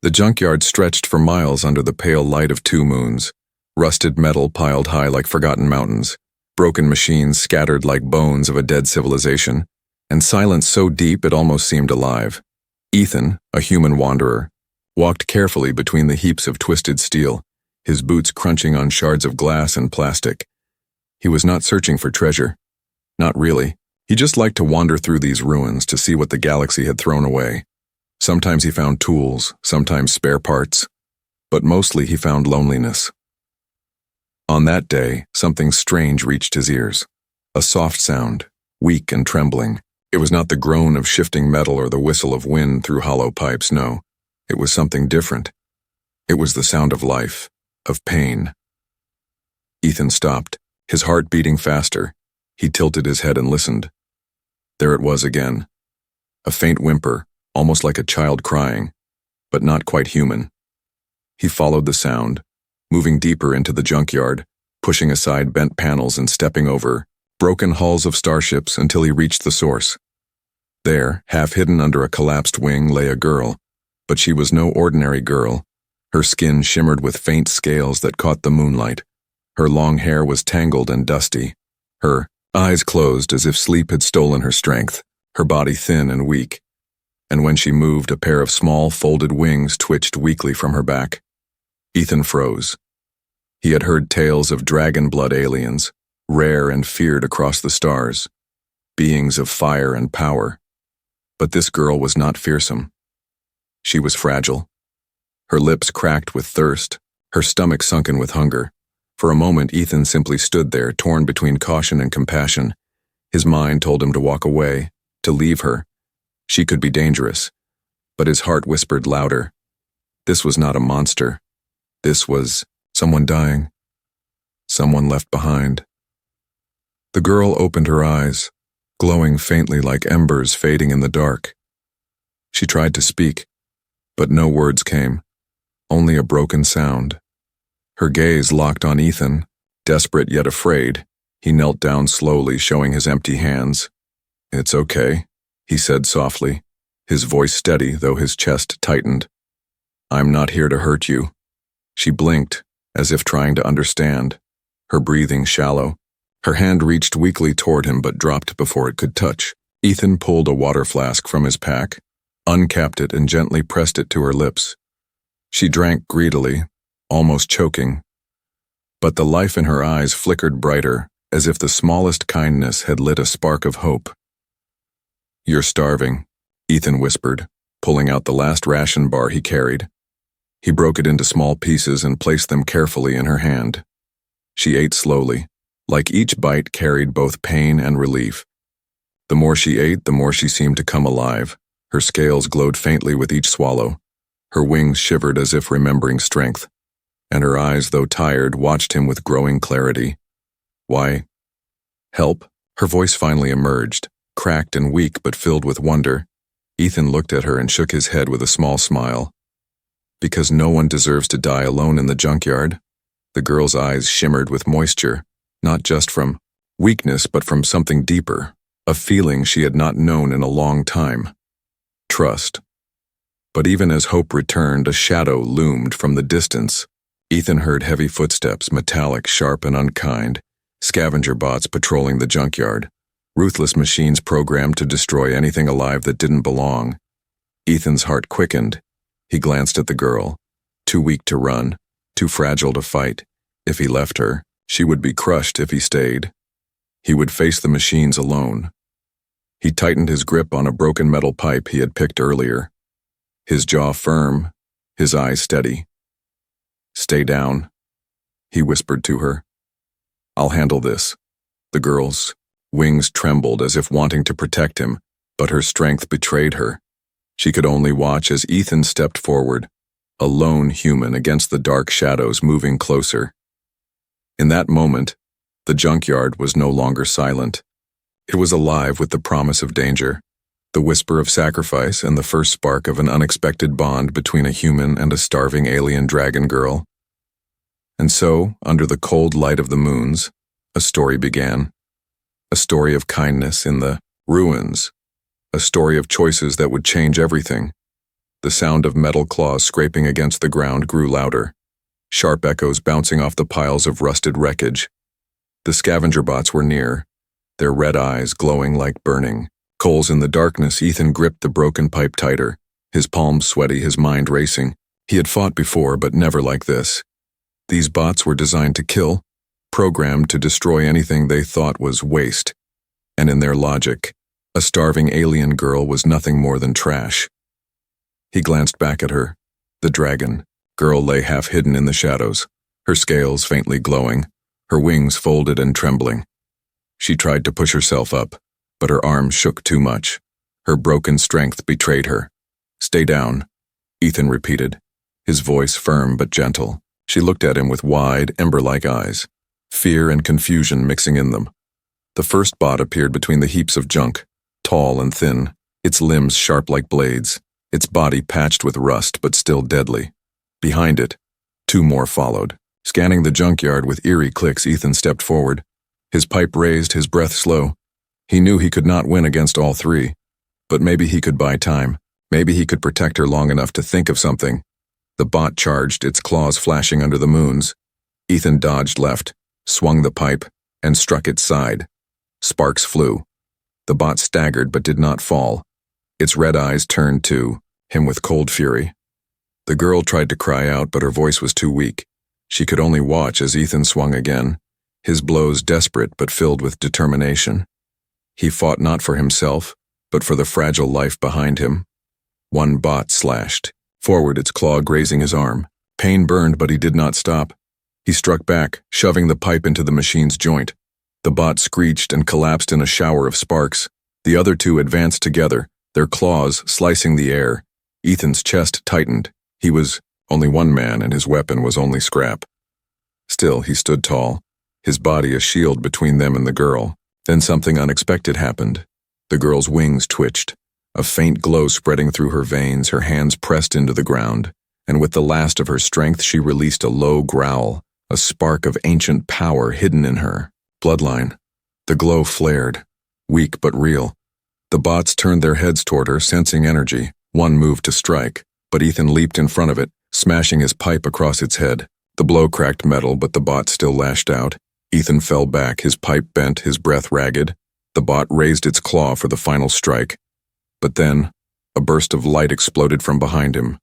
The junkyard stretched for miles under the pale light of two moons, rusted metal piled high like forgotten mountains, broken machines scattered like bones of a dead civilization, and silence so deep it almost seemed alive. Ethan, a human wanderer, walked carefully between the heaps of twisted steel, his boots crunching on shards of glass and plastic. He was not searching for treasure. Not really. He just liked to wander through these ruins to see what the galaxy had thrown away. Sometimes he found tools, sometimes spare parts, but mostly he found loneliness. On that day, something strange reached his ears. A soft sound, weak and trembling. It was not the groan of shifting metal or the whistle of wind through hollow pipes, no. It was something different. It was the sound of life, of pain. Ethan stopped, his heart beating faster. He tilted his head and listened. There it was again. A faint whimper, almost like a child crying, but not quite human. He followed the sound, moving deeper into the junkyard, pushing aside bent panels and stepping over broken hulls of starships until he reached the source. There, half hidden under a collapsed wing, lay a girl, but she was no ordinary girl. Her skin shimmered with faint scales that caught the moonlight. Her long hair was tangled and dusty. Her eyes closed as if sleep had stolen her strength, her body thin and weak. And when she moved, a pair of small, folded wings twitched weakly from her back. Ethan froze. He had heard tales of dragon blood aliens, rare and feared across the stars, beings of fire and power. But this girl was not fearsome. She was fragile. Her lips cracked with thirst, her stomach sunken with hunger. For a moment, Ethan simply stood there, torn between caution and compassion. His mind told him to walk away, to leave her. She could be dangerous. But his heart whispered louder. This was not a monster. This was someone dying. Someone left behind. The girl opened her eyes, glowing faintly like embers fading in the dark. She tried to speak, but no words came, only a broken sound. Her gaze locked on Ethan, desperate yet afraid. He knelt down slowly, showing his empty hands. "It's okay," he said softly, his voice steady though his chest tightened. "I'm not here to hurt you." She blinked, as if trying to understand, her breathing shallow. Her hand reached weakly toward him but dropped before it could touch. Ethan pulled a water flask from his pack, uncapped it and gently pressed it to her lips. She drank greedily, almost choking. But the life in her eyes flickered brighter, as if the smallest kindness had lit a spark of hope. "You're starving," Ethan whispered, pulling out the last ration bar he carried. He broke it into small pieces and placed them carefully in her hand. She ate slowly, like each bite carried both pain and relief. The more she ate, the more she seemed to come alive. Her scales glowed faintly with each swallow. Her wings shivered as if remembering strength. And her eyes, though tired, watched him with growing clarity. "Why? Help?" Her voice finally emerged, cracked and weak but filled with wonder. Ethan looked at her and shook his head with a small smile. "Because no one deserves to die alone in the junkyard." The girl's eyes shimmered with moisture, not just from weakness but from something deeper, a feeling she had not known in a long time. Trust. But even as hope returned, a shadow loomed from the distance. Ethan heard heavy footsteps, metallic, sharp, and unkind, scavenger bots patrolling the junkyard, ruthless machines programmed to destroy anything alive that didn't belong. Ethan's heart quickened. He glanced at the girl, too weak to run, too fragile to fight. If he left her, she would be crushed. If he stayed, he would face the machines alone. He tightened his grip on a broken metal pipe he had picked earlier, his jaw firm, his eyes steady. "Stay down," he whispered to her. "I'll handle this." The girl's wings trembled as if wanting to protect him, but her strength betrayed her. She could only watch as Ethan stepped forward, a lone human against the dark shadows moving closer. In that moment, the junkyard was no longer silent. It was alive with the promise of danger, the whisper of sacrifice, and the first spark of an unexpected bond between a human and a starving alien dragon girl. And so, under the cold light of the moons, a story began. A story of kindness in the ruins. A story of choices that would change everything. The sound of metal claws scraping against the ground grew louder, sharp echoes bouncing off the piles of rusted wreckage. The scavenger bots were near, their red eyes glowing like burning coals in the darkness. Ethan gripped the broken pipe tighter, his palms sweaty, his mind racing. He had fought before, but never like this. These bots were designed to kill, programmed to destroy anything they thought was waste. And in their logic, a starving alien girl was nothing more than trash. He glanced back at her. The dragon girl lay half hidden in the shadows, her scales faintly glowing, her wings folded and trembling. She tried to push herself up, but her arms shook too much. Her broken strength betrayed her. "Stay down," Ethan repeated, his voice firm but gentle. She looked at him with wide, ember-like eyes, fear and confusion mixing in them. The first bot appeared between the heaps of junk, tall and thin, its limbs sharp like blades, its body patched with rust but still deadly. Behind it, two more followed. Scanning the junkyard with eerie clicks, Ethan stepped forward, his pipe raised, his breath slow. He knew he could not win against all three, but maybe he could buy time. Maybe he could protect her long enough to think of something. The bot charged, its claws flashing under the moons. Ethan dodged left, swung the pipe, and struck its side. Sparks flew. The bot staggered but did not fall. Its red eyes turned to him with cold fury. The girl tried to cry out, but her voice was too weak. She could only watch as Ethan swung again, his blows desperate but filled with determination. He fought not for himself, but for the fragile life behind him. One bot slashed forward, its claw grazing his arm. Pain burned, but he did not stop. He struck back, shoving the pipe into the machine's joint. The bot screeched and collapsed in a shower of sparks. The other two advanced together, their claws slicing the air. Ethan's chest tightened. He was only one man, and his weapon was only scrap. Still, he stood tall, his body a shield between them and the girl. Then something unexpected happened. The girl's wings twitched, a faint glow spreading through her veins, her hands pressed into the ground, and with the last of her strength she released a low growl, a spark of ancient power hidden in her bloodline. The glow flared, weak but real. The bots turned their heads toward her, sensing energy. One moved to strike, but Ethan leaped in front of it, smashing his pipe across its head. The blow cracked metal, but the bot still lashed out. Ethan fell back, his pipe bent, his breath ragged. The bot raised its claw for the final strike. But then, a burst of light exploded from behind him.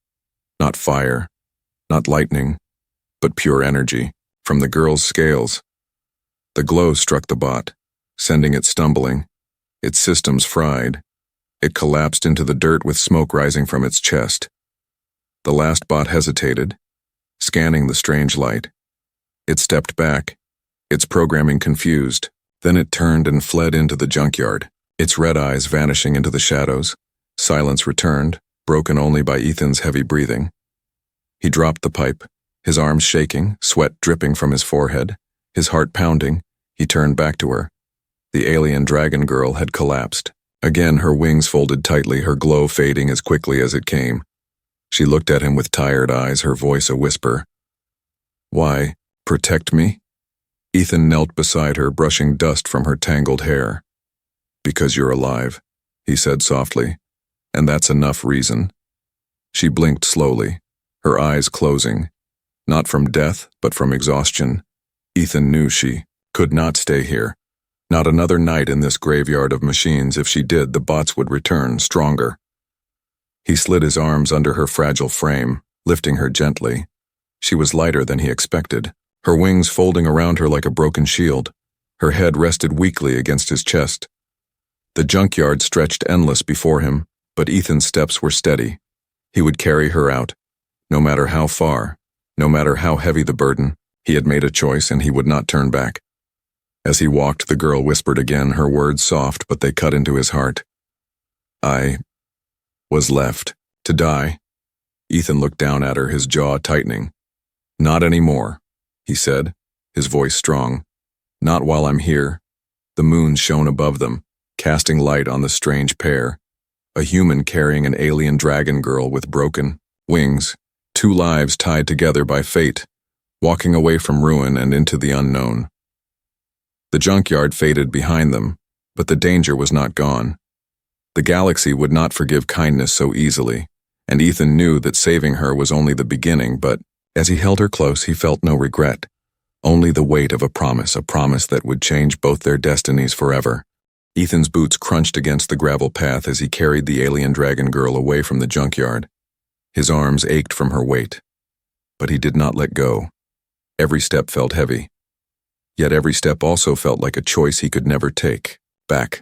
Not fire, not lightning, but pure energy, from the girl's scales. The glow struck the bot, sending it stumbling, its systems fried. It collapsed into the dirt with smoke rising from its chest. The last bot hesitated, scanning the strange light. It stepped back, its programming confused. Then it turned and fled into the junkyard, its red eyes vanishing into the shadows. Silence returned, broken only by Ethan's heavy breathing. He dropped the pipe, his arms shaking, sweat dripping from his forehead, his heart pounding. He turned back to her. The alien dragon girl had collapsed. Again, her wings folded tightly, her glow fading as quickly as it came. She looked at him with tired eyes, her voice a whisper. "Why, protect me?" Ethan knelt beside her, brushing dust from her tangled hair. "Because you're alive," he said softly, "and that's enough reason." She blinked slowly, her eyes closing, not from death, but from exhaustion. Ethan knew she could not stay here. Not another night in this graveyard of machines. If she did, the bots would return, stronger. He slid his arms under her fragile frame, lifting her gently. She was lighter than he expected, her wings folding around her like a broken shield. Her head rested weakly against his chest. The junkyard stretched endless before him, but Ethan's steps were steady. He would carry her out, no matter how far, no matter how heavy the burden. He had made a choice, and he would not turn back. As he walked, the girl whispered again, her words soft, but they cut into his heart. "I was left to die." Ethan looked down at her, his jaw tightening. "Not anymore," he said, his voice strong. "Not while I'm here." The moon shone above them, casting light on the strange pair. A human carrying an alien dragon girl with broken wings, two lives tied together by fate, walking away from ruin and into the unknown. The junkyard faded behind them, but the danger was not gone. The galaxy would not forgive kindness so easily, and Ethan knew that saving her was only the beginning, but as he held her close, he felt no regret. Only the weight of a promise that would change both their destinies forever. Ethan's boots crunched against the gravel path as he carried the alien dragon girl away from the junkyard. His arms ached from her weight, but he did not let go. Every step felt heavy. Yet every step also felt like a choice he could never take. Back.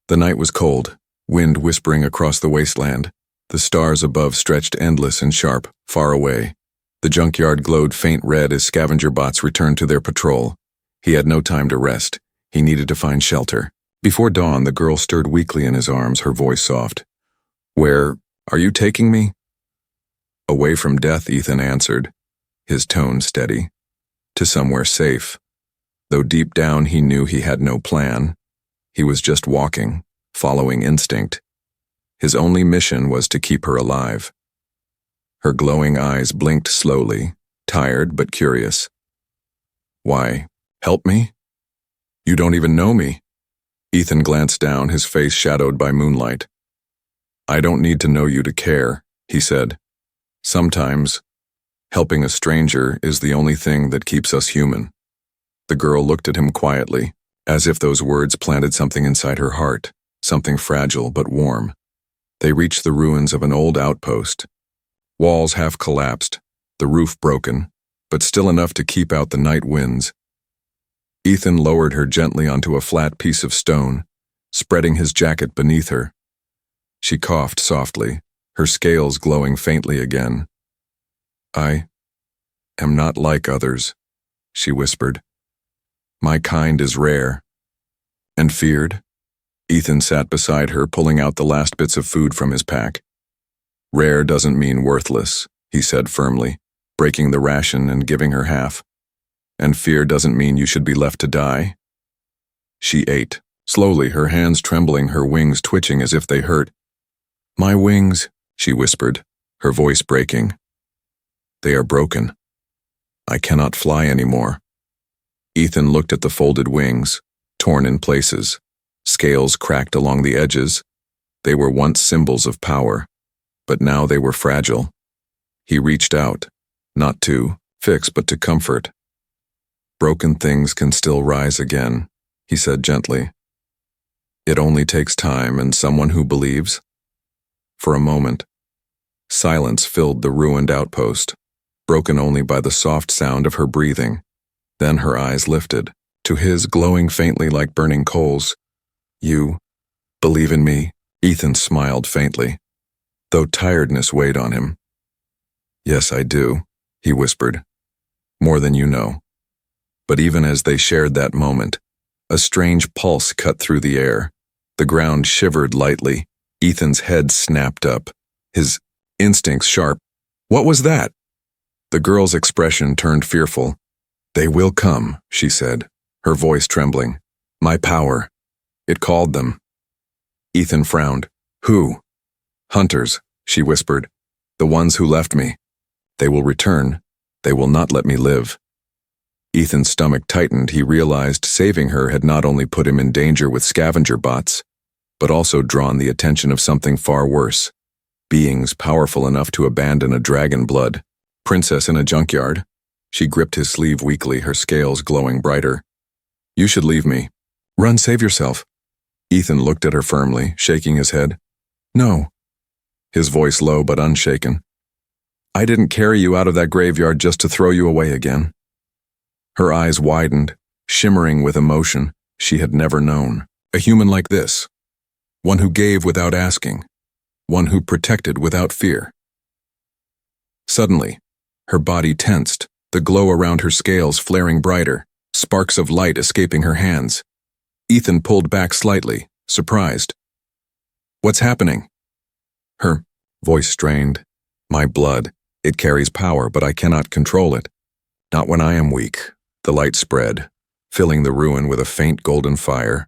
The night was cold, wind whispering across the wasteland. The stars above stretched endless and sharp, far away. The junkyard glowed faint red as scavenger bots returned to their patrol. He had no time to rest. He needed to find shelter. Before dawn, the girl stirred weakly in his arms, her voice soft. "Where are you taking me?" "Away from death," Ethan answered, his tone steady. "To somewhere safe." Though deep down he knew he had no plan. He was just walking, following instinct. His only mission was to keep her alive. Her glowing eyes blinked slowly, tired but curious. "Why, help me? You don't even know me." Ethan glanced down, his face shadowed by moonlight. "I don't need to know you to care," he said. "Sometimes, helping a stranger is the only thing that keeps us human." The girl looked at him quietly, as if those words planted something inside her heart, something fragile but warm. They reached the ruins of an old outpost. Walls half collapsed, the roof broken, but still enough to keep out the night winds. Ethan lowered her gently onto a flat piece of stone, spreading his jacket beneath her. She coughed softly, her scales glowing faintly again. "I am not like others," she whispered. "My kind is rare." "And feared?" Ethan sat beside her, pulling out the last bits of food from his pack. "Rare doesn't mean worthless," he said firmly, breaking the ration and giving her half. "And fear doesn't mean you should be left to die." She ate, slowly, her hands trembling, her wings twitching as if they hurt. "My wings," she whispered, her voice breaking. "They are broken. I cannot fly anymore." Ethan looked at the folded wings, torn in places. Scales cracked along the edges. They were once symbols of power, but now they were fragile. He reached out, not to fix but to comfort. "Broken things can still rise again," he said gently. "It only takes time and someone who believes." For a moment, silence filled the ruined outpost, broken only by the soft sound of her breathing. Then her eyes lifted, to his, glowing faintly like burning coals. "You believe in me?" Ethan smiled faintly, though tiredness weighed on him. "Yes, I do," he whispered. "More than you know." But even as they shared that moment, a strange pulse cut through the air. The ground shivered lightly. Ethan's head snapped up, his instincts sharp. "What was that?" The girl's expression turned fearful. "They will come," she said, her voice trembling. "My power. It called them." Ethan frowned. "Who?" "Hunters," she whispered. "The ones who left me. They will return. They will not let me live." Ethan's stomach tightened. He realized saving her had not only put him in danger with scavenger bots, but also drawn the attention of something far worse. Beings powerful enough to abandon a dragon blood. Princess in a junkyard. She gripped his sleeve weakly, her scales glowing brighter. "You should leave me. Run, save yourself." Ethan looked at her firmly, shaking his head. "No." His voice low but unshaken. "I didn't carry you out of that graveyard just to throw you away again." Her eyes widened, shimmering with emotion she had never known. A human like this. One who gave without asking. One who protected without fear. Suddenly, her body tensed, the glow around her scales flaring brighter, sparks of light escaping her hands. Ethan pulled back slightly, surprised. "What's happening?" Her voice strained. "My blood. It carries power, but I cannot control it. Not when I am weak." The light spread, filling the ruin with a faint golden fire.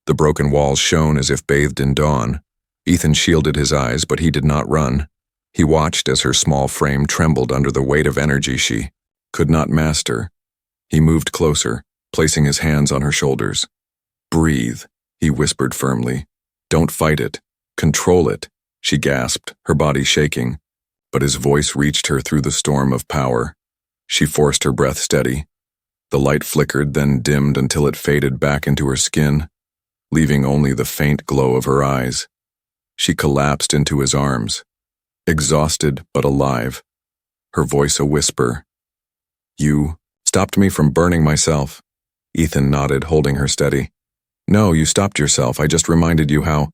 The broken walls shone as if bathed in dawn. Ethan shielded his eyes, but he did not run. He watched as her small frame trembled under the weight of energy she could not master. He moved closer, placing his hands on her shoulders. "Breathe," he whispered firmly. "Don't fight it. Control it." She gasped, her body shaking, but his voice reached her through the storm of power. She forced her breath steady. The light flickered, then dimmed until it faded back into her skin, leaving only the faint glow of her eyes. She collapsed into his arms, exhausted but alive, her voice a whisper. "You stopped me from burning myself." Ethan nodded, holding her steady. "No, you stopped yourself. I just reminded you how—"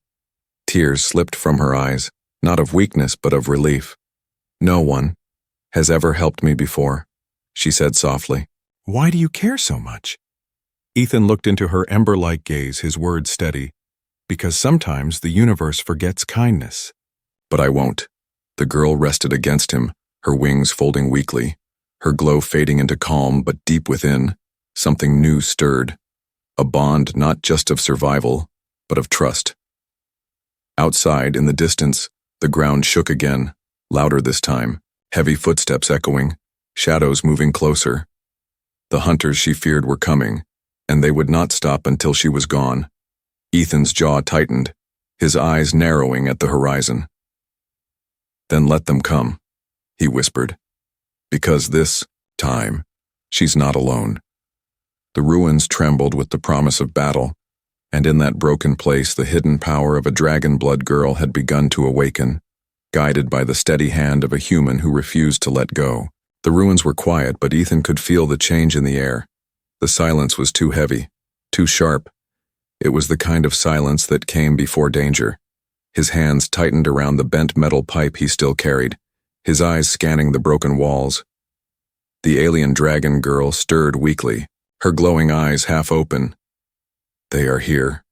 Tears slipped from her eyes, not of weakness but of relief. "No one has ever helped me before," she said softly. "Why do you care so much?" Ethan looked into her ember-like gaze, his words steady. "Because sometimes the universe forgets kindness." "But I won't." The girl rested against him, her wings folding weakly, her glow fading into calm, but deep within, something new stirred. A bond not just of survival, but of trust. Outside, in the distance, the ground shook again, louder this time, heavy footsteps echoing, shadows moving closer. The hunters she feared were coming, and they would not stop until she was gone. Ethan's jaw tightened, his eyes narrowing at the horizon. "Then let them come," he whispered. "Because this time, she's not alone." The ruins trembled with the promise of battle, and in that broken place the hidden power of a dragon blood girl had begun to awaken, guided by the steady hand of a human who refused to let go. The ruins were quiet, but Ethan could feel the change in the air. The silence was too heavy, too sharp. It was the kind of silence that came before danger. His hands tightened around the bent metal pipe he still carried, his eyes scanning the broken walls. The alien dragon girl stirred weakly, her glowing eyes half open. "They are here,"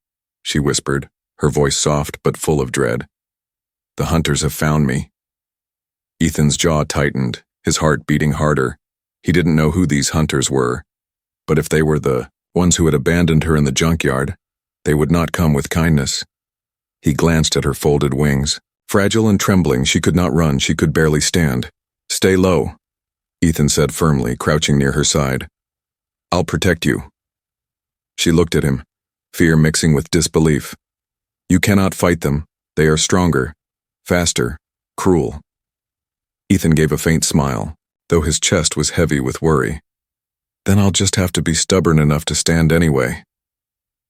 she whispered, her voice soft but full of dread. "The hunters have found me." Ethan's jaw tightened, his heart beating harder. He didn't know who these hunters were, but if they were the ones who had abandoned her in the junkyard, they would not come with kindness. He glanced at her folded wings. Fragile and trembling, she could not run, she could barely stand. "Stay low," Ethan said firmly, crouching near her side. "I'll protect you." She looked at him, fear mixing with disbelief. "You cannot fight them. They are stronger, faster, cruel." Ethan gave a faint smile, though his chest was heavy with worry. "Then I'll just have to be stubborn enough to stand anyway."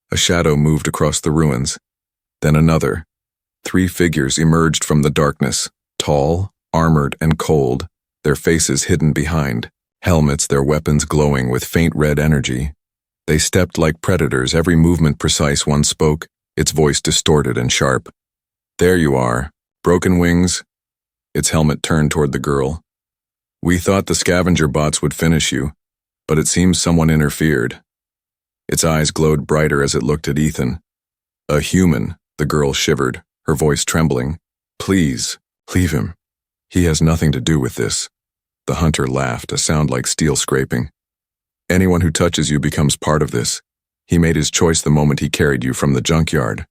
A shadow moved across the ruins. Then another. 3 figures emerged from the darkness, tall, armored, and cold, their faces hidden behind, helmets, their weapons glowing with faint red energy. They stepped like predators, every movement precise. One spoke, its voice distorted and sharp. "There you are, broken wings." Its helmet turned toward the girl. "We thought the scavenger bots would finish you, but it seems someone interfered." Its eyes glowed brighter as it looked at Ethan. "A human," the girl shivered, her voice trembling. "Please, leave him. He has nothing to do with this." The hunter laughed, a sound like steel scraping. "Anyone who touches you becomes part of this. He made his choice the moment he carried you from the junkyard."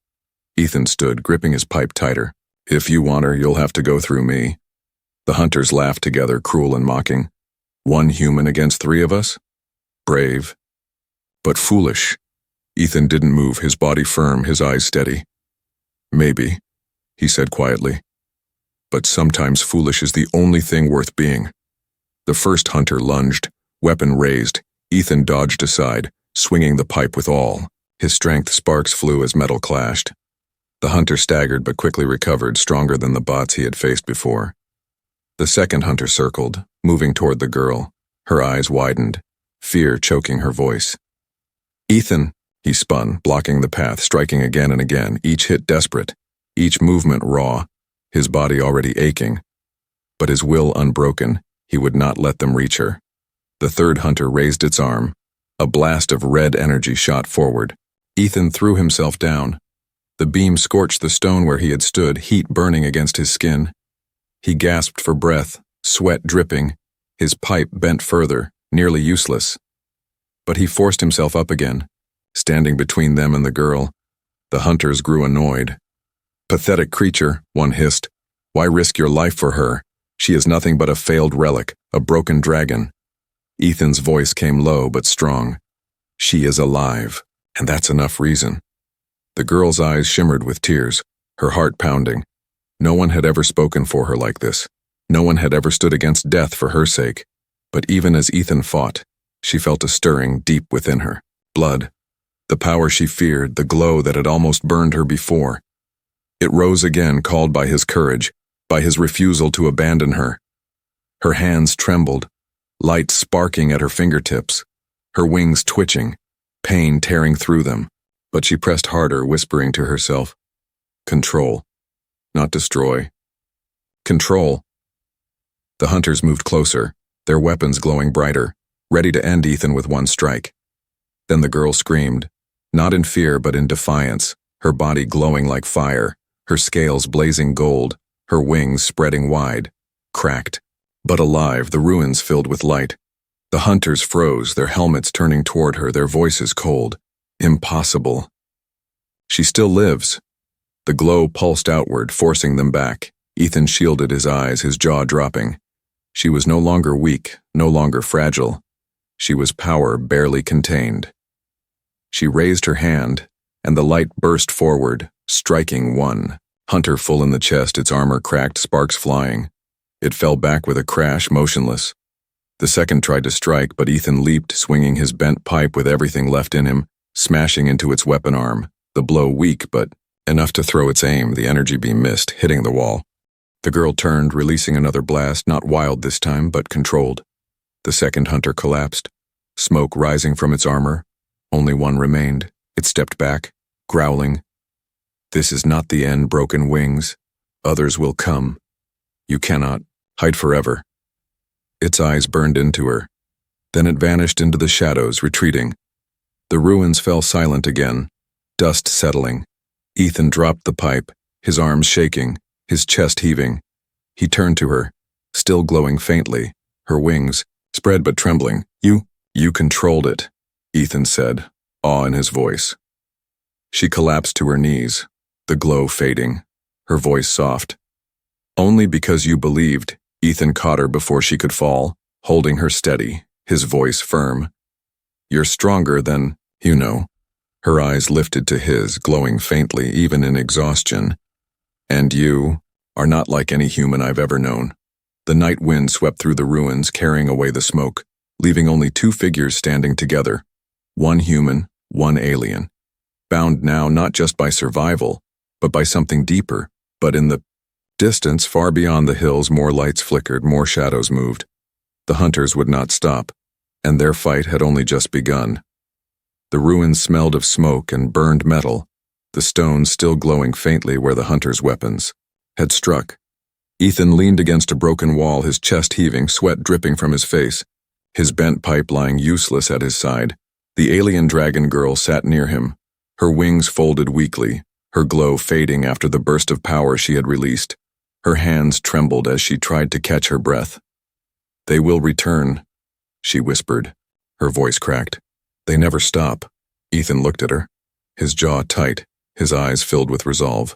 Ethan stood, gripping his pipe tighter. "If you want her, you'll have to go through me." The hunters laughed together, cruel and mocking. "One human against 3 of us? Brave, but foolish." Ethan didn't move, his body firm, his eyes steady. "Maybe," he said quietly. "But sometimes foolish is the only thing worth being." The first hunter lunged, weapon raised. Ethan dodged aside, swinging the pipe with all. His strength sparks flew as metal clashed. The hunter staggered but quickly recovered, stronger than the bots he had faced before. The second hunter circled, moving toward the girl. Her eyes widened, fear choking her voice. "Ethan!" He spun, blocking the path, striking again and again, each hit desperate, each movement raw, his body already aching. But his will unbroken, he would not let them reach her. The third hunter raised its arm. A blast of red energy shot forward. Ethan threw himself down. The beam scorched the stone where he had stood, heat burning against his skin. He gasped for breath, sweat dripping, his pipe bent further, nearly useless. But he forced himself up again, standing between them and the girl. The hunters grew annoyed. "Pathetic creature," one hissed. "Why risk your life for her? She is nothing but a failed relic, a broken dragon." Ethan's voice came low but strong. "She is alive, and that's enough reason." The girl's eyes shimmered with tears, her heart pounding. No one had ever spoken for her like this. No one had ever stood against death for her sake. But even as Ethan fought, she felt a stirring deep within her. Blood. The power she feared, the glow that had almost burned her before. It rose again, called by his courage, by his refusal to abandon her. Her hands trembled, light sparking at her fingertips, her wings twitching, pain tearing through them. But she pressed harder, whispering to herself, "Control, not destroy. Control." The hunters moved closer, their weapons glowing brighter, ready to end Ethan with one strike. Then the girl screamed, not in fear but in defiance, her body glowing like fire, her scales blazing gold, her wings spreading wide, cracked, but alive, the ruins filled with light. The hunters froze, their helmets turning toward her, their voices cold. Impossible. She still lives. The glow pulsed outward, forcing them back. Ethan shielded his eyes, his jaw dropping. She was no longer weak, no longer fragile. She was power barely contained. She raised her hand, and the light burst forward, striking one hunter full in the chest, its armor cracked, sparks flying. It fell back with a crash, motionless. The second tried to strike, but Ethan leaped, swinging his bent pipe with everything left in him, smashing into its weapon arm, the blow weak but enough to throw its aim, the energy beam missed, hitting the wall. The girl turned, releasing another blast, not wild this time, but controlled. The second hunter collapsed, smoke rising from its armor. Only one remained. It stepped back, growling. "This is not the end, broken wings. Others will come. You cannot hide forever." Its eyes burned into her. Then it vanished into the shadows, retreating. The ruins fell silent again, dust settling. Ethan dropped the pipe, his arms shaking, his chest heaving. He turned to her, still glowing faintly, her wings, spread but trembling. You controlled it," Ethan said, awe in his voice. She collapsed to her knees, the glow fading, her voice soft. "Only because you believed," Ethan caught her before she could fall, holding her steady, his voice firm. "You're stronger than, you know." Her eyes lifted to his, glowing faintly, even in exhaustion. "And you are not like any human I've ever known." The night wind swept through the ruins, carrying away the smoke, leaving only two figures standing together. One human, one alien. Bound now not just by survival, but by something deeper. But in the distance, far beyond the hills, more lights flickered, more shadows moved. The hunters would not stop, and their fight had only just begun. The ruins smelled of smoke and burned metal, the stones still glowing faintly where the hunters' weapons had struck. Ethan leaned against a broken wall, his chest heaving, sweat dripping from his face, his bent pipe lying useless at his side. The alien dragon girl sat near him, her wings folded weakly, her glow fading after the burst of power she had released. Her hands trembled as she tried to catch her breath. "They will return," she whispered, her voice cracked. "They never stop." Ethan looked at her, his jaw tight, his eyes filled with resolve.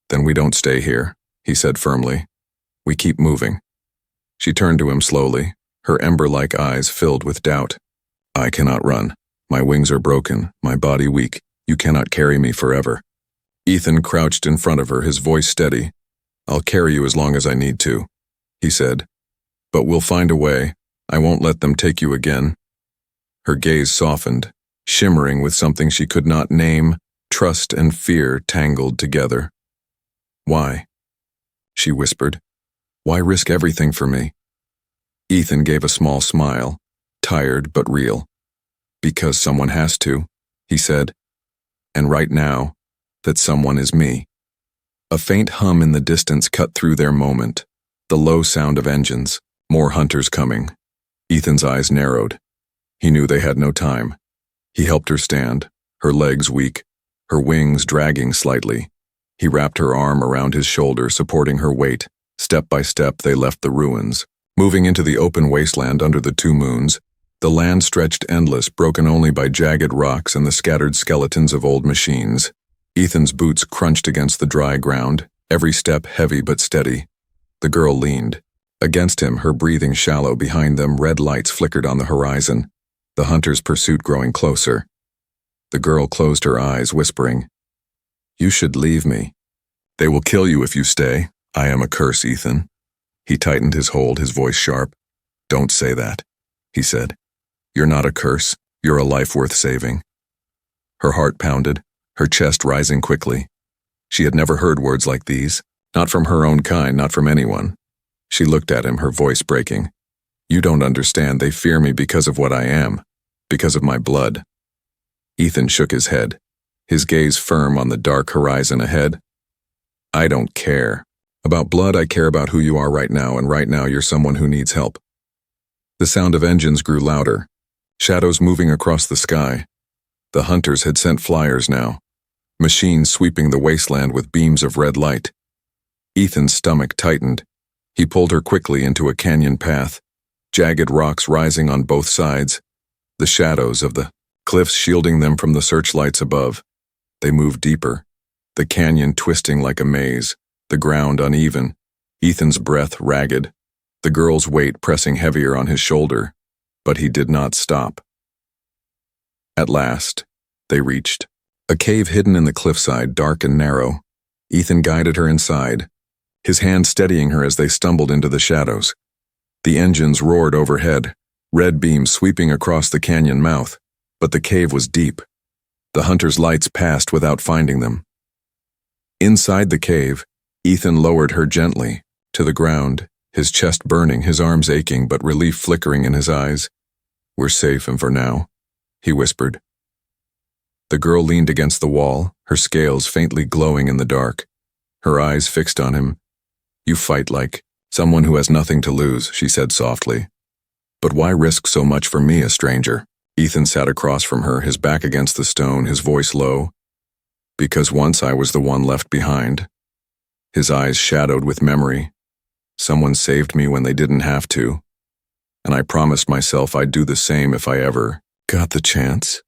"Then we don't stay here," he said firmly. "We keep moving." She turned to him slowly, her ember-like eyes filled with doubt. "I cannot run. My wings are broken, my body weak. You cannot carry me forever." Ethan crouched in front of her, his voice steady. "I'll carry you as long as I need to," he said. "But we'll find a way. I won't let them take you again." Her gaze softened, shimmering with something she could not name, trust and fear tangled together. "Why?" she whispered. "Why risk everything for me?" Ethan gave a small smile, tired but real. "Because someone has to," he said. "And right now, that someone is me." A faint hum in the distance cut through their moment, the low sound of engines, more hunters coming. Ethan's eyes narrowed. He knew they had no time. He helped her stand, her legs weak, her wings dragging slightly. He wrapped her arm around his shoulder, supporting her weight. Step by step, they left the ruins, moving into the open wasteland under the two moons. The land stretched endless, broken only by jagged rocks and the scattered skeletons of old machines. Ethan's boots crunched against the dry ground, every step heavy but steady. The girl leaned. Against him, her breathing shallow. Behind them, red lights flickered on the horizon, the hunter's pursuit growing closer. The girl closed her eyes, whispering, "You should leave me." They will kill you if you stay. I am a curse, Ethan. He tightened his hold, his voice sharp. Don't say that, he said. You're not a curse. You're a life worth saving. Her heart pounded, her chest rising quickly. She had never heard words like these, not from her own kind, not from anyone. She looked at him, her voice breaking. You don't understand. They fear me because of what I am, because of my blood. Ethan shook his head, his gaze firm on the dark horizon ahead. I don't care. About blood, I care about who you are right now, and right now you're someone who needs help. The sound of engines grew louder, shadows moving across the sky. The hunters had sent flyers now, machines sweeping the wasteland with beams of red light. Ethan's stomach tightened. He pulled her quickly into a canyon path, jagged rocks rising on both sides, the shadows of the cliffs shielding them from the searchlights above. They moved deeper, the canyon twisting like a maze, the ground uneven, Ethan's breath ragged, the girl's weight pressing heavier on his shoulder, but he did not stop. At last, they reached a cave hidden in the cliffside, dark and narrow. Ethan guided her inside, his hand steadying her as they stumbled into the shadows. The engines roared overhead, red beams sweeping across the canyon mouth, but the cave was deep. The hunters' lights passed without finding them. Inside the cave, Ethan lowered her gently, to the ground, his chest burning, his arms aching, but relief flickering in his eyes. We're safe, and for now, he whispered. The girl leaned against the wall, her scales faintly glowing in the dark, her eyes fixed on him. You fight like someone who has nothing to lose, she said softly. But why risk so much for me, a stranger? Ethan sat across from her, his back against the stone, his voice low. Because once I was the one left behind. His eyes shadowed with memory. Someone saved me when they didn't have to. And I promised myself I'd do the same if I ever got the chance.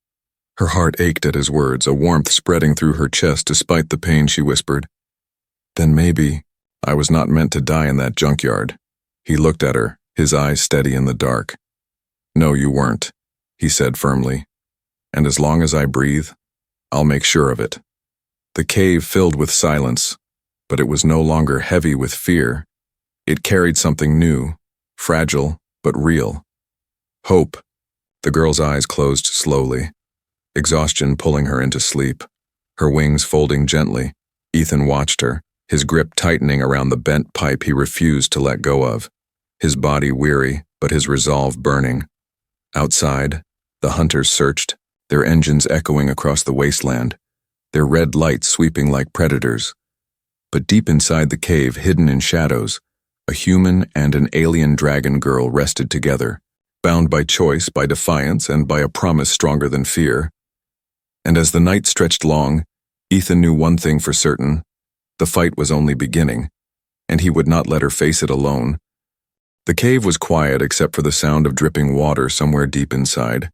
Her heart ached at his words, a warmth spreading through her chest despite the pain. She whispered, Then maybe I was not meant to die in that junkyard. He looked at her, his eyes steady in the dark. No, you weren't, he said firmly. And as long as I breathe, I'll make sure of it. The cave filled with silence, but it was no longer heavy with fear. It carried something new, fragile but real. Hope. The girl's eyes closed slowly, exhaustion pulling her into sleep, her wings folding gently. Ethan watched her, his grip tightening around the bent pipe he refused to let go of, his body weary but his resolve burning. Outside, the hunters searched, their engines echoing across the wasteland, their red lights sweeping like predators. But deep inside the cave, hidden in shadows, a human and an alien dragon girl rested together, bound by choice, by defiance, and by a promise stronger than fear. And as the night stretched long, Ethan knew one thing for certain. The fight was only beginning, and he would not let her face it alone. The cave was quiet except for the sound of dripping water somewhere deep inside.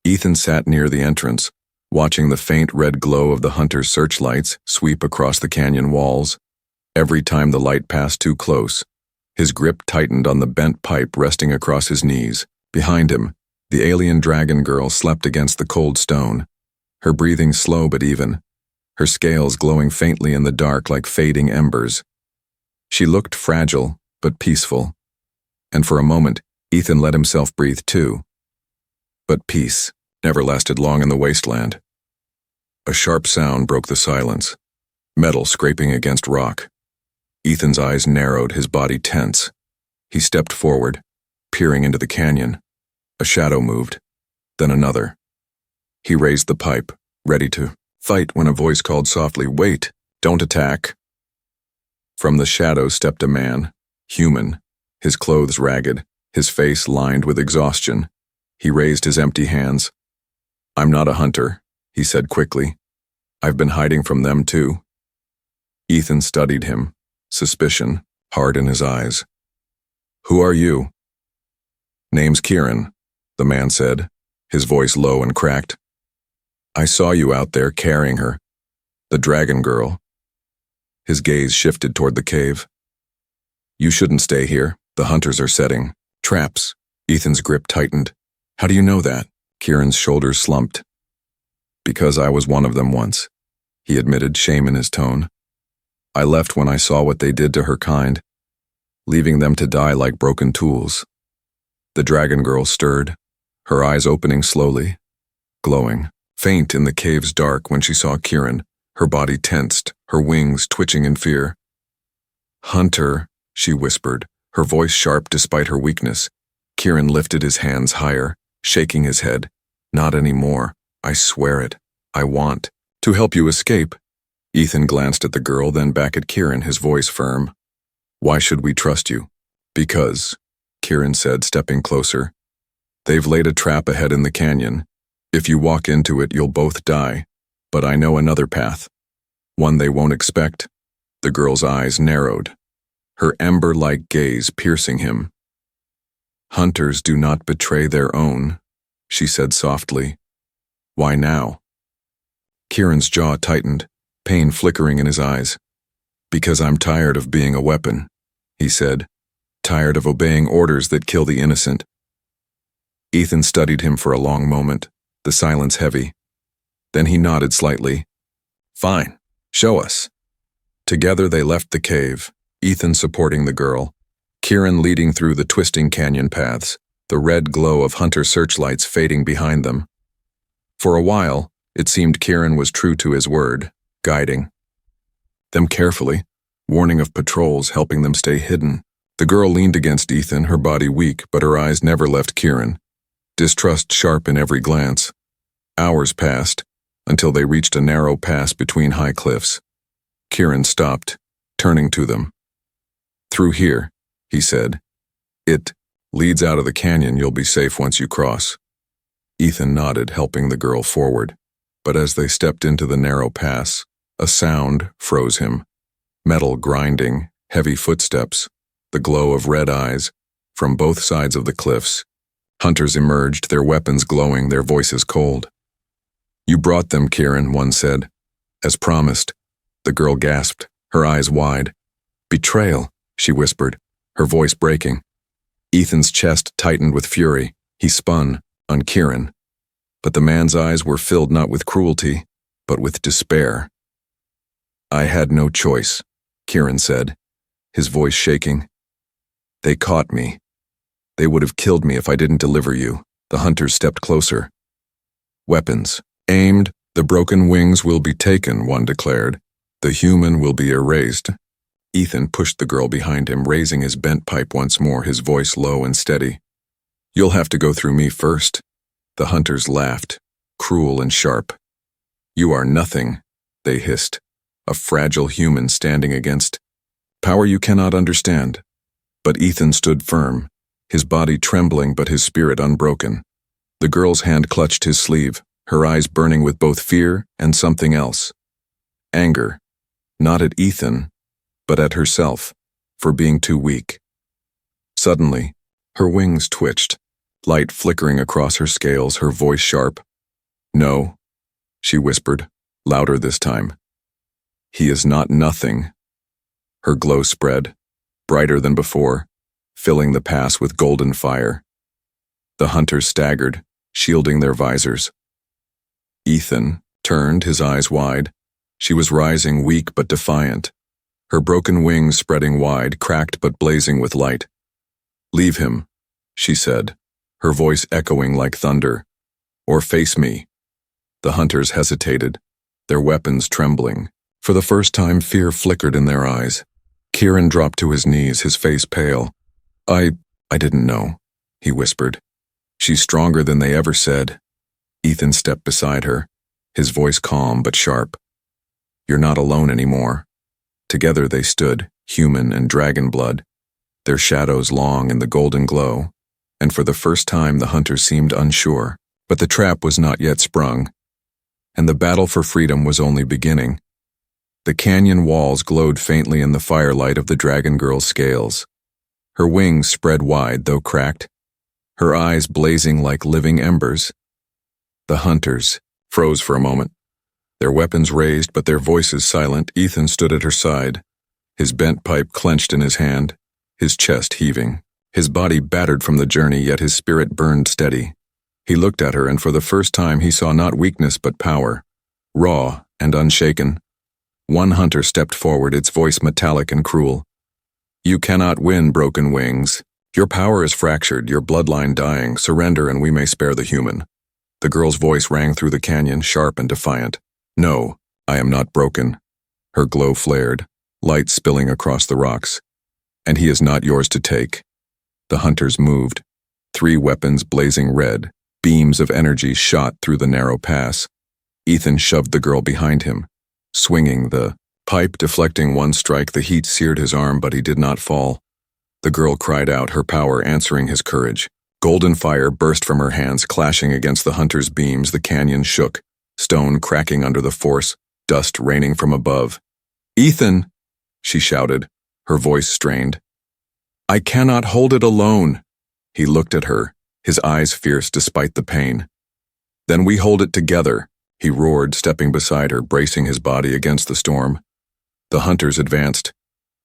Ethan sat near the entrance, watching the faint red glow of the hunters' searchlights sweep across the canyon walls. Every time the light passed too close, his grip tightened on the bent pipe resting across his knees. Behind him, the alien dragon girl slept against the cold stone, her breathing slow but even, her scales glowing faintly in the dark like fading embers. She looked fragile but peaceful, and for a moment, Ethan let himself breathe too. But peace never lasted long in the wasteland. A sharp sound broke the silence, metal scraping against rock. Ethan's eyes narrowed, his body tense. He stepped forward, peering into the canyon. A shadow moved, then another. He raised the pipe, ready to fight when a voice called softly, "Wait, don't attack." From the shadow stepped a man, human, his clothes ragged, his face lined with exhaustion. He raised his empty hands. "I'm not a hunter," he said quickly. "I've been hiding from them too." Ethan studied him, suspicion hard in his eyes. "Who are you?" "Name's Kieran," the man said, his voice low and cracked. "I saw you out there carrying her, the dragon girl." His gaze shifted toward the cave. "You shouldn't stay here. The hunters are setting traps." Ethan's grip tightened. "How do you know that?" Kieran's shoulders slumped. "Because I was one of them once," he admitted, shame in his tone. I left when I saw what they did to her kind, leaving them to die like broken tools. The dragon girl stirred, her eyes opening slowly, glowing, faint in the cave's dark when she saw Kieran, her body tensed, her wings twitching in fear. "Hunter," she whispered, her voice sharp despite her weakness. Kieran lifted his hands higher, shaking his head. "Not anymore. I swear it. I want to help you escape." Ethan glanced at the girl, then back at Kieran, his voice firm. "Why should we trust you?" "Because," Kieran said, stepping closer. "They've laid a trap ahead in the canyon. If you walk into it, you'll both die. But I know another path. One they won't expect." The girl's eyes narrowed, her ember-like gaze piercing him. "Hunters do not betray their own," she said softly. "Why now?" Kieran's jaw tightened, pain flickering in his eyes. "Because I'm tired of being a weapon," he said. "Tired of obeying orders that kill the innocent." Ethan studied him for a long moment, the silence heavy. Then he nodded slightly. "Fine, show us." Together they left the cave, Ethan supporting the girl, Kieran leading through the twisting canyon paths, the red glow of hunter searchlights fading behind them. For a while, it seemed Kieran was true to his word, guiding them carefully, warning of patrols, helping them stay hidden. The girl leaned against Ethan, her body weak, but her eyes never left Kieran, distrust sharp in every glance. Hours passed, until they reached a narrow pass between high cliffs. Kieran stopped, turning to them. "Through here," he said. "It leads out of the canyon. You'll be safe once you cross." Ethan nodded, helping the girl forward. But as they stepped into the narrow pass, a sound froze him. Metal grinding, heavy footsteps, the glow of red eyes. From both sides of the cliffs, hunters emerged, their weapons glowing, their voices cold. "You brought them, Kieran," one said. "As promised." The girl gasped, her eyes wide. "Betrayal," she whispered, her voice breaking. Ethan's chest tightened with fury. He spun, on Kieran. But the man's eyes were filled not with cruelty, but with despair. "I had no choice," Kieran said, his voice shaking. "They caught me. They would have killed me if I didn't deliver you." The hunters stepped closer. "Weapons. Aimed, the broken wings will be taken," one declared. "The human will be erased." Ethan pushed the girl behind him, raising his bent pipe once more, his voice low and steady. "You'll have to go through me first." The hunters laughed, cruel and sharp. "You are nothing," they hissed, "a fragile human standing against power you cannot understand." But Ethan stood firm, his body trembling but his spirit unbroken. The girl's hand clutched his sleeve, her eyes burning with both fear and something else. Anger, not at Ethan, but at herself, for being too weak. Suddenly, her wings twitched, light flickering across her scales, her voice sharp. "No," she whispered, louder this time. "He is not nothing." Her glow spread, brighter than before, filling the pass with golden fire. The hunters staggered, shielding their visors. Ethan turned, his eyes wide. She was rising, weak but defiant, her broken wings spreading wide, cracked but blazing with light. "Leave him," she said, her voice echoing like thunder. "Or face me." The hunters hesitated, their weapons trembling. For the first time, fear flickered in their eyes. Kieran dropped to his knees, his face pale. I didn't know," he whispered. "She's stronger than they ever said." Ethan stepped beside her, his voice calm but sharp. "You're not alone anymore." Together they stood, human and dragon blood, their shadows long in the golden glow, and for the first time the hunters seemed unsure. But the trap was not yet sprung, and the battle for freedom was only beginning. The canyon walls glowed faintly in the firelight of the dragon girl's scales. Her wings spread wide, though cracked, her eyes blazing like living embers. The hunters froze for a moment, their weapons raised but their voices silent. Ethan stood at her side, his bent pipe clenched in his hand, his chest heaving, his body battered from the journey, yet his spirit burned steady. He looked at her, and for the first time he saw not weakness but power, raw and unshaken. One hunter stepped forward, its voice metallic and cruel. "You cannot win, Broken Wings. Your power is fractured, your bloodline dying. Surrender and we may spare the human." The girl's voice rang through the canyon, sharp and defiant. "No, I am not broken." Her glow flared, light spilling across the rocks. "And he is not yours to take." The hunters moved. 3 weapons blazing red, beams of energy shot through the narrow pass. Ethan shoved the girl behind him, swinging the pipe, deflecting one strike. The heat seared his arm, but he did not fall. The girl cried out, her power answering his courage. Golden fire burst from her hands, clashing against the hunter's beams. The canyon shook, stone cracking under the force, dust raining from above. "Ethan!" she shouted, her voice strained. "I cannot hold it alone." He looked at her, his eyes fierce despite the pain. "Then we hold it together," he roared, stepping beside her, bracing his body against the storm. The hunters advanced,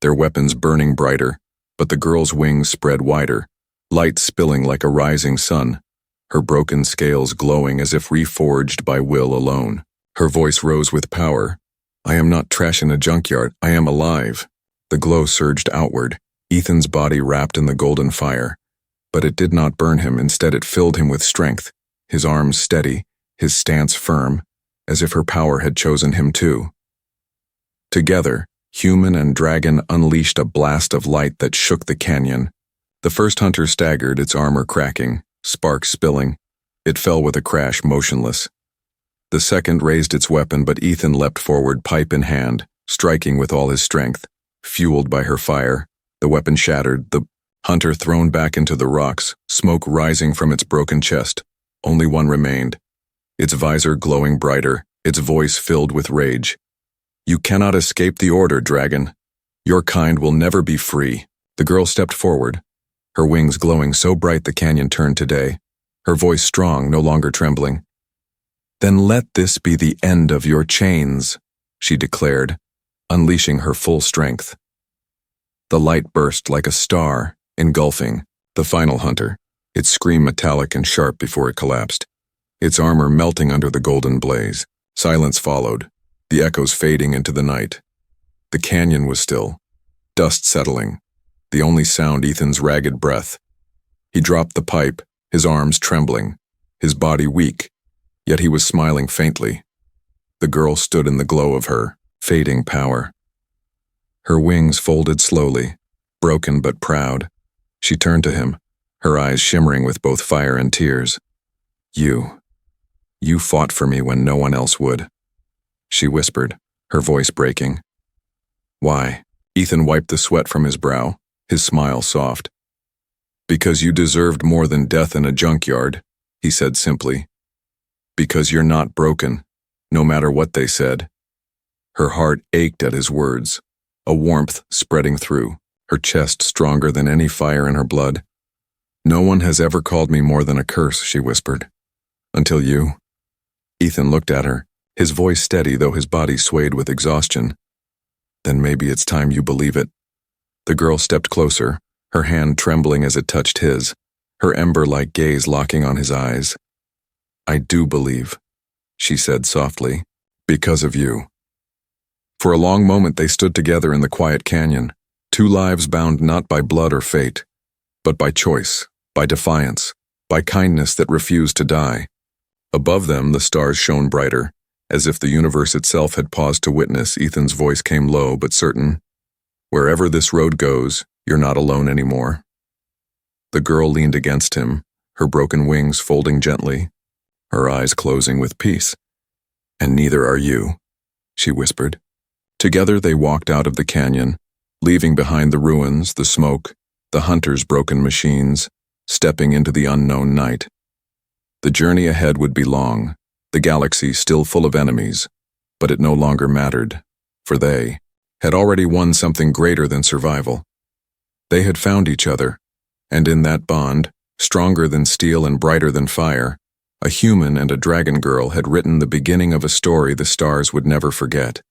their weapons burning brighter, but the girl's wings spread wider, light spilling like a rising sun, her broken scales glowing as if reforged by will alone. Her voice rose with power. "I am not trash in a junkyard, I am alive." The glow surged outward, Ethan's body wrapped in the golden fire. But it did not burn him, instead it filled him with strength, his arms steady, his stance firm, as if her power had chosen him too. Together, human and dragon unleashed a blast of light that shook the canyon. The first hunter staggered, its armor cracking, sparks spilling. It fell with a crash, motionless. The second raised its weapon, but Ethan leapt forward, pipe in hand, striking with all his strength. Fueled by her fire, the weapon shattered, the hunter thrown back into the rocks, smoke rising from its broken chest. Only one remained, its visor glowing brighter, its voice filled with rage. "You cannot escape the order, dragon. Your kind will never be free." The girl stepped forward, her wings glowing so bright the canyon turned to day, her voice strong, no longer trembling. "Then let this be the end of your chains," she declared, unleashing her full strength. The light burst like a star, engulfing the final hunter, its scream metallic and sharp before it collapsed, its armor melting under the golden blaze. Silence followed, the echoes fading into the night. The canyon was still, dust settling, the only sound Ethan's ragged breath. He dropped the pipe, his arms trembling, his body weak, yet he was smiling faintly. The girl stood in the glow of her fading power. Her wings folded slowly, broken but proud. She turned to him, her eyes shimmering with both fire and tears. You fought for me when no one else would," she whispered, her voice breaking. "Why?" Ethan wiped the sweat from his brow, his smile soft. "Because you deserved more than death in a junkyard," he said simply. "Because you're not broken, no matter what they said." Her heart ached at his words, a warmth spreading through, her chest stronger than any fire in her blood. "No one has ever called me more than a curse," she whispered. "Until you." Ethan looked at her, his voice steady though his body swayed with exhaustion. "Then maybe it's time you believe it." The girl stepped closer, her hand trembling as it touched his, her ember-like gaze locking on his eyes. "I do believe," she said softly, "because of you." For a long moment they stood together in the quiet canyon, 2 lives bound not by blood or fate, but by choice, by defiance, by kindness that refused to die. Above them the stars shone brighter, as if the universe itself had paused to witness. Ethan's voice came low but certain. "Wherever this road goes, you're not alone anymore." The girl leaned against him, her broken wings folding gently, her eyes closing with peace. "And neither are you," she whispered. Together they walked out of the canyon, leaving behind the ruins, the smoke, the hunters' broken machines, stepping into the unknown night. The journey ahead would be long, the galaxy still full of enemies, but it no longer mattered, for they had already won something greater than survival. They had found each other, and in that bond, stronger than steel and brighter than fire, a human and a dragon girl had written the beginning of a story the stars would never forget.